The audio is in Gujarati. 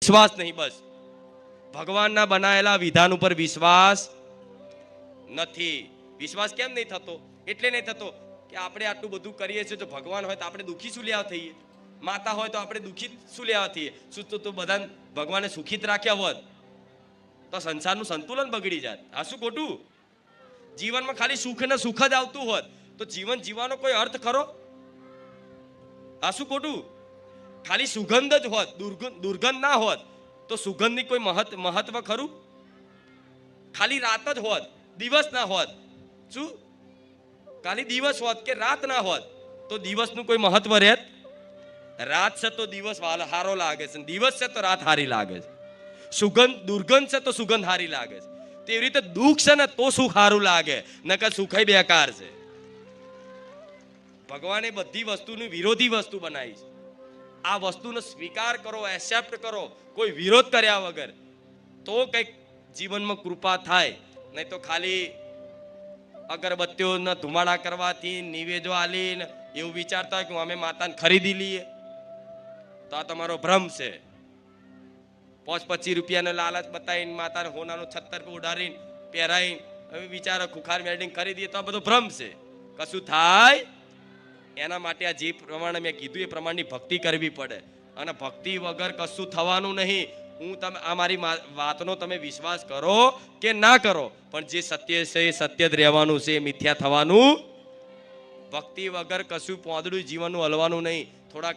વિશ્વાસ નહીં, બસ ભગવાનના બનાવેલા વિધાન ઉપર વિશ્વાસ નથી. વિશ્વાસ કેમ નહીં થતો? એટલે નહીં થતો કે આપણે આટલું બધું કરીએ છીએ, તો ભગવાન હોય તો આપણે દુઃખી શું લેવા થઈએ? માતા હોય તો આપણે દુઃખી શું લેવા થઈએ? શું તો બધાને ભગવાને સુખિત રાખ્યા હોત તો સંસારનું સંતુલન બગડી જાત. આ શું ખોટું? જીવનમાં ખાલી સુખ ને સુખ જ આવતું હોત તો જીવન જીવવાનો કોઈ અર્થ ખરો? આ શું ખોટું? ખાલી સુગંધ જ હોત, દુર્ગંધ ના હોત તો સુગંધની કોઈ મહત્વ ખરું? ખાલી રાત જ હોત, દિવસ ના હોત, શું ખાલી દિવસ હોત કે રાત ના હોત તો દિવસનું કોઈ મહત્વ રહેત? રાત છે તો દિવસ હારો લાગે છે, દિવસ છે તો રાત હારી લાગે છે. સુગંધ દુર્ગંધ છે તો સુગંધ હારી લાગે છે. તેવી રીતે દુઃખ છે ને તો સુખ હારું લાગે, નકર સુખ બેકાર છે. ભગવાને બધી વસ્તુની વિરોધી વસ્તુ બનાવી છે. આ વસ્તુનો સ્વીકાર કરો, એક્સેપ્ટ કરો, કોઈ વિરોધ કર્યા વગર, તો કંઈક જીવનમાં કૃપા થાય. નહીં તો ખાલી અગરબત્તીઓના ધુમાડા કરવાથી, નિવેદો આલીને એવું વિચારતા હોય કે અમે માતાને ખરીદી લઈએ, તો આ તમારો ભ્રમ છે. 25 રૂપિયાનો લાલચ બતાવીને માતાને હોનાનું 76 ઉડાડીને પહેરાઈને હવે વિચારો ખુખાર મેળવીને ખરીદીએ તો આ બધો ભ્રમ છે. કશું થાય એના માટે આ જે પ્રમાણે મેં કીધું એ પ્રમાણની ભક્તિ કરવી પડે. અને ભક્તિ વગર કશું થવાનું નહીં. તમે આ મારી વાતનો તમે વિશ્વાસ કરો કે ના કરો, પણ જે સત્ય છે એ સત્ય જ રહેવાનું છે, એ મિથ્યા થવાનું. ભક્તિ વગર કશું પોંદડું જીવનનું હલવાનું નહીં. થોડા